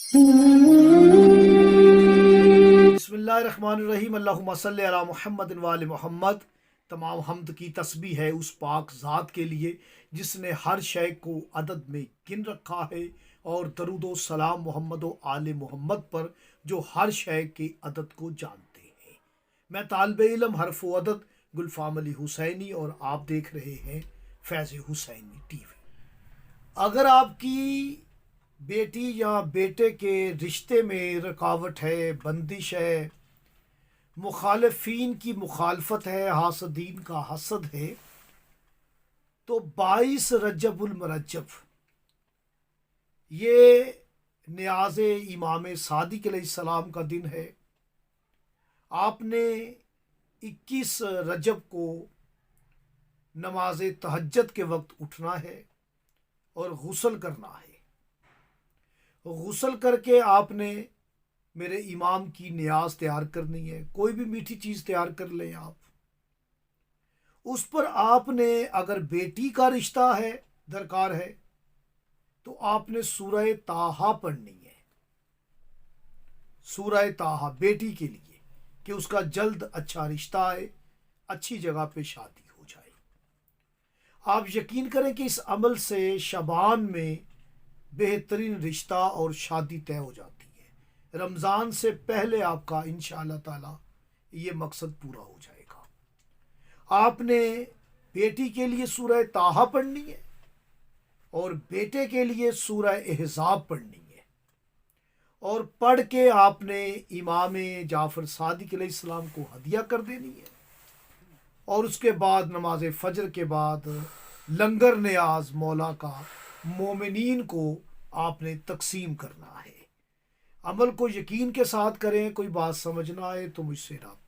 बिस्मिल्लाहिर्रहमानिर्रहीम। अल्लाहुम्मा सल्ली अला मुहम्मद व आले मोहम्मद। तमाम हमद की तस्बीह है उस पाक ज़ात के लिए जिसने हर शय को अदद में गिन रखा है, और दरूद व सलाम मोहम्मद व आले मोहम्मद पर जो हर शय के अदद को जानते हैं। मैं तालिब इल्म हर्फ व अदद गुलफाम अली हुसैनी, और आप देख रहे हैं फैज़ हुसैनी टीवी। अगर आपकी बेटी या बेटे के रिश्ते में रुकावट है, बंदिश है, मुखालफीन की मुखालफत है, हासदीन का हसद है, तो 22 रजबुल मरजब ये न्याज़ इमाम सादिक अलैहिस्सलाम का दिन है। आपने 21 रजब को नमाज तहज्जुद के वक्त उठना है और गुस्ल करना है। गुस्ल करके आपने मेरे इमाम की नियाज तैयार करनी है। कोई भी मीठी चीज़ तैयार कर लें आप। उस पर आपने, अगर बेटी का रिश्ता है दरकार है, तो आपने सूरह ताहा पढ़नी है। सूरह ताहा बेटी के लिए, कि उसका जल्द अच्छा रिश्ता आए, अच्छी जगह पे शादी हो जाए। आप यकीन करें कि इस अमल से शबान में बेहतरीन रिश्ता और शादी तय हो जाती है। रमज़ान से पहले आपका इंशाअल्लाह ताला ये मकसद पूरा हो जाएगा। आपने बेटी के लिए सूरह ताहा पढ़नी है और बेटे के लिए सूरह अहज़ाब पढ़नी है, और पढ़ के आपने इमाम जाफ़र सादिक अलैहिस्सलाम को हदिया कर देनी है। और उसके बाद नमाज फ़जर के बाद लंगर नियाज मौला का मोमिनीन को आपने तकसीम करना है। अमल को यकीन के साथ करें। कोई बात समझ ना आए तो मुझसे रब्ता